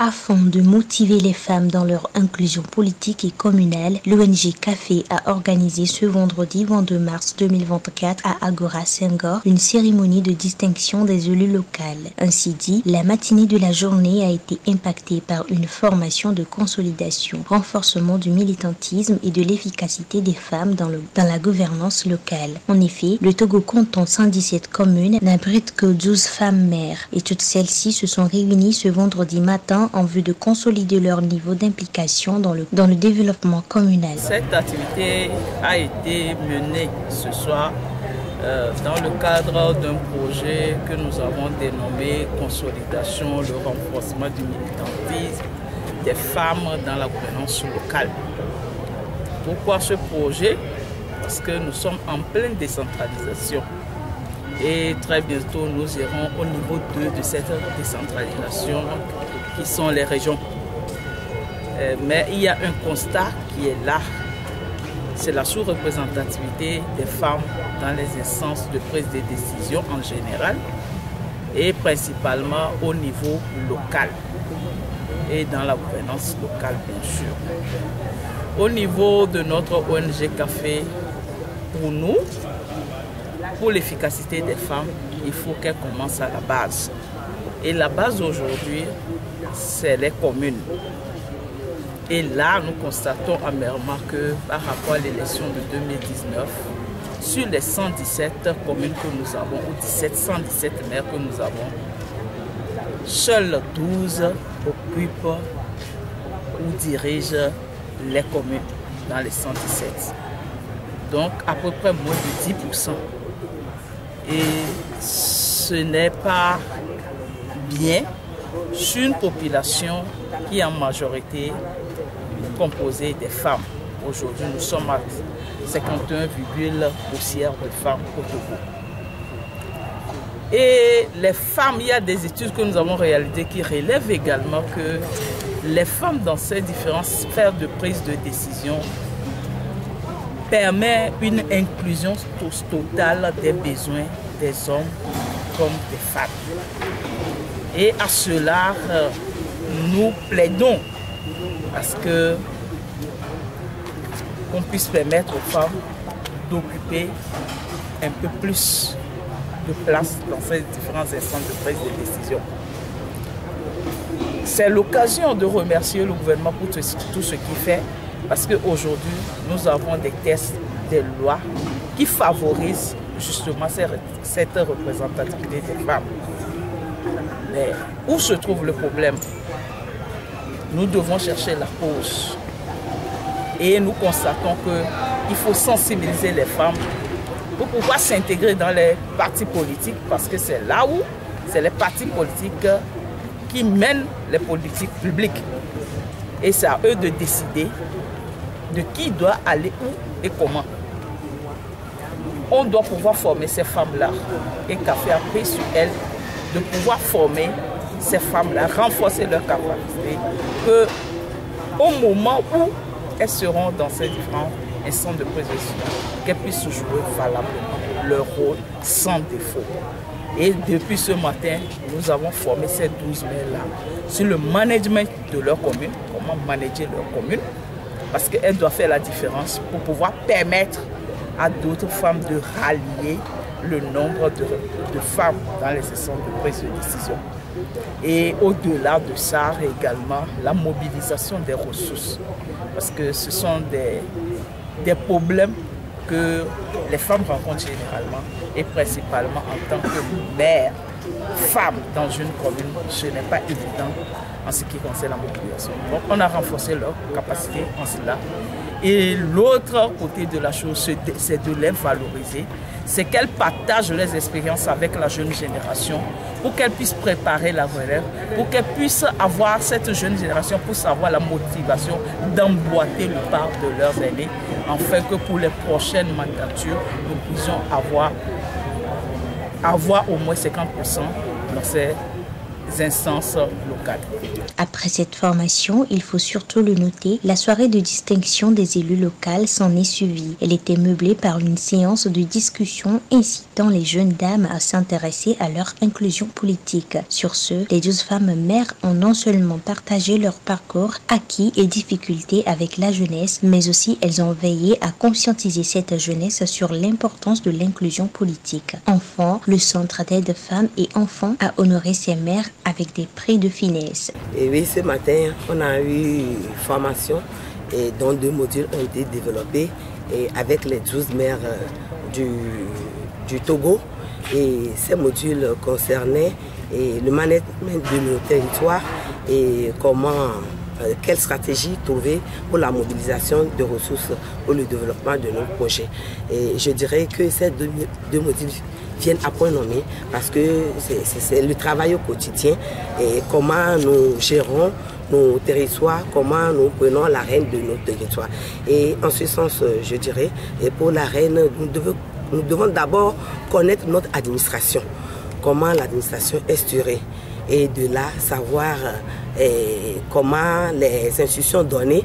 Afin de motiver les femmes dans leur inclusion politique et communale, l'ONG Café a organisé ce vendredi 22 mars 2024 à Agora Senghor une cérémonie de distinction des élus locaux. Ainsi dit, la matinée de la journée a été impactée par une formation de consolidation, renforcement du militantisme et de l'efficacité des femmes dans la gouvernance locale. En effet, le Togo comptant 117 communes n'abrite que 12 femmes maires et toutes celles-ci se sont réunies ce vendredi matin en vue de consolider leur niveau d'implication dans le développement communal. Cette activité a été menée ce soir dans le cadre d'un projet que nous avons dénommé Consolidation, le renforcement du militantisme des femmes dans la gouvernance locale. Pourquoi ce projet? Parce que nous sommes en pleine décentralisation. Et très bientôt, nous irons au niveau 2 de cette décentralisation qui sont les régions. Mais il y a un constat qui est là. C'est la sous-représentativité des femmes dans les instances de prise de décision en général et principalement au niveau local et dans la gouvernance locale bien sûr. Au niveau de notre ONG Café, pour nous, pour l'efficacité des femmes, il faut qu'elles commencent à la base. Et la base aujourd'hui, c'est les communes. Et là, nous constatons amèrement que par rapport à l'élection de 2019, sur les 117 communes que nous avons, ou 117 maires que nous avons, seuls 12 occupent ou dirigent les communes dans les 117. Donc à peu près moins de 10%. Et ce n'est pas bien sur une population qui est en majorité composée des femmes. Aujourd'hui, nous sommes à 51, poussières de femmes au Togo. Et les femmes, il y a des études que nous avons réalisées qui relèvent également que les femmes dans ces différentes sphères de prise de décision permet une inclusion totale des besoins des hommes comme des femmes. Et à cela, nous plaidons à ce qu'on puisse permettre aux femmes d'occuper un peu plus de place dans ces différents instants de prise de décision. C'est l'occasion de remercier le gouvernement pour tout ce qu'il fait, parce qu'aujourd'hui, nous avons des textes, des lois qui favorisent justement cette représentativité des femmes. Mais où se trouve le problème? Nous devons chercher la cause. Et nous constatons qu'il faut sensibiliser les femmes pour pouvoir s'intégrer dans les partis politiques, parce que c'est là où c'est les partis politiques qui mènent les politiques publiques. Et c'est à eux de décider de qui doit aller où et comment. On doit pouvoir former ces femmes-là. Et Café a pris sur elles de pouvoir former ces femmes-là, renforcer leur capacité, qu'au moment où elles seront dans ces différents instants de prise de décision, qu'elles puissent jouer valablement leur rôle sans défaut. Et depuis ce matin, nous avons formé ces 12 maires-là sur le management de leur commune, comment manager leur commune, parce qu'elles doivent faire la différence pour pouvoir permettre à d'autres femmes de rallier le nombre de femmes dans les instances de prise de décision. Et au-delà de ça, également la mobilisation des ressources, parce que ce sont des problèmes que les femmes rencontrent généralement et principalement en tant que mère, femme dans une commune, ce n'est pas évident en ce qui concerne la mobilisation. Donc on a renforcé leur capacité en cela. Et l'autre côté de la chose, c'est de les valoriser, c'est qu'elles partagent leurs expériences avec la jeune génération pour qu'elles puissent préparer la relève, pour qu'elles puissent avoir cette jeune génération pour savoir la motivation d'emboîter le pas de leurs aînés, afin que pour les prochaines mandatures, nous puissions avoir au moins 50% dans ces instances locales. Après cette formation, il faut surtout le noter, la soirée de distinction des élus locaux s'en est suivie. Elle était meublée par une séance de discussion incitant les jeunes dames à s'intéresser à leur inclusion politique. Sur ce, les 12 femmes maires ont non seulement partagé leur parcours, acquis et difficultés avec la jeunesse, mais aussi elles ont veillé à conscientiser cette jeunesse sur l'importance de l'inclusion politique. Enfin, le Centre d'aide femmes et enfants a honoré ses maires avec des prix de finesse. Et oui, ce matin, on a eu une formation et dont 2 modules ont été développés et avec les 12 maires du Togo. Et ces modules concernaient le management de nos territoires et quelle stratégie trouver pour la mobilisation de ressources pour le développement de nos projets. Et je dirais que ces deux modules viennent à point nommé parce que c'est le travail au quotidien et comment nous gérons nos territoires, comment nous prenons la reine de nos territoires. Et en ce sens, je dirais, et pour la reine, nous devons d'abord connaître notre administration, comment l'administration est structurée et de là savoir comment les institutions données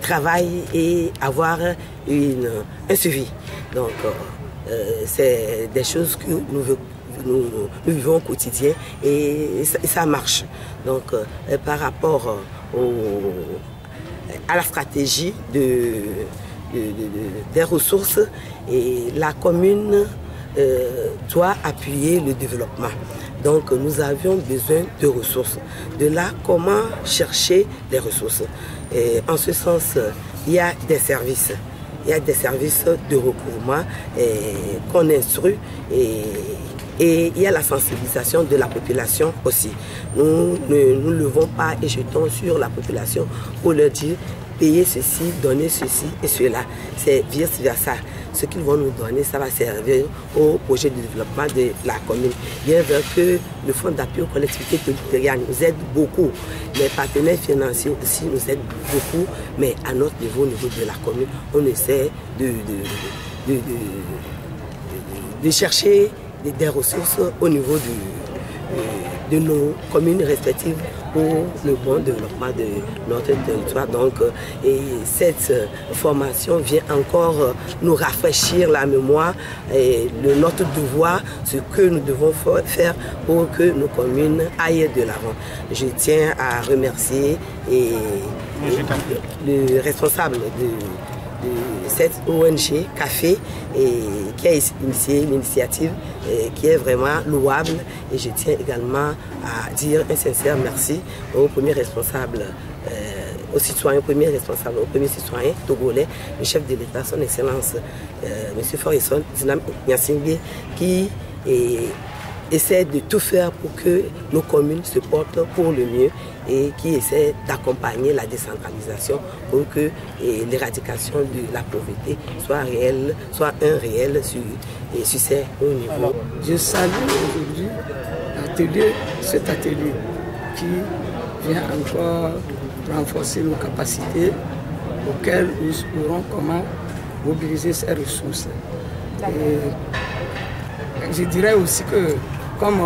travaillent et avoir un suivi. Donc c'est des choses que nous vivons au quotidien et ça marche. Donc par rapport à la stratégie des ressources, et la commune doit appuyer le développement. Donc nous avions besoin de ressources. De là, comment chercher les ressources. Et en ce sens, il y a des services. Il y a des services de recouvrement qu'on instruit et il y a la sensibilisation de la population aussi. Nous ne levons pas et jetons sur la population pour leur dire payer ceci, donner ceci et cela. C'est vice versa. Ce qu'ils vont nous donner, ça va servir au projet de développement de la commune. Bien vrai que le fonds d'appui aux collectivités territoriales nous aide beaucoup. Les partenaires financiers aussi nous aident beaucoup, mais à notre niveau, au niveau de la commune, on essaie de chercher des ressources au niveau de nos communes respectives pour le bon développement de notre territoire. Donc, et cette formation vient encore nous rafraîchir la mémoire et notre devoir, ce que nous devons faire pour que nos communes aillent de l'avant. Je tiens à remercier le responsable de cette ONG CAFE qui a initié l'initiative qui est vraiment louable, et je tiens également à dire un sincère merci au premier responsable, au premier citoyen togolais, le chef de l'État, son Excellence M. Forison Zinam Nyasingbe, qui essaie de tout faire pour que nos communes se portent pour le mieux et qui essaie d'accompagner la décentralisation pour que l'éradication de la pauvreté soit un réel succès au niveau. Je salue aujourd'hui cet atelier qui vient encore renforcer nos capacités auxquelles nous saurons comment mobiliser ces ressources. Et je dirais aussi que, comme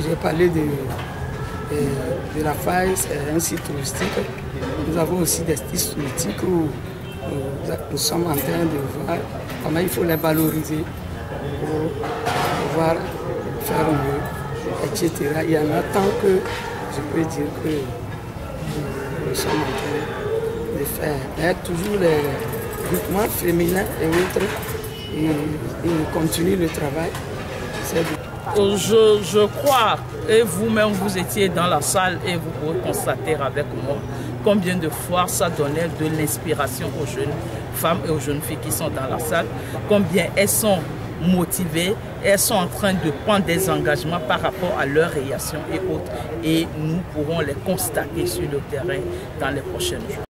j'ai parlé de la faille, c'est un site touristique, nous avons aussi des sites touristiques où nous sommes en train de voir comment il faut les valoriser pour pouvoir faire mieux, etc. Il y en a tant que je peux dire que nous sommes en train de faire. Il y a toujours les groupements féminins et autres, ils continuent le travail. Je crois, et vous-même vous étiez dans la salle et vous pouvez constater avec moi combien de fois ça donnait de l'inspiration aux jeunes femmes et aux jeunes filles qui sont dans la salle, combien elles sont motivées, elles sont en train de prendre des engagements par rapport à leur réaction et autres, et nous pourrons les constater sur le terrain dans les prochains jours.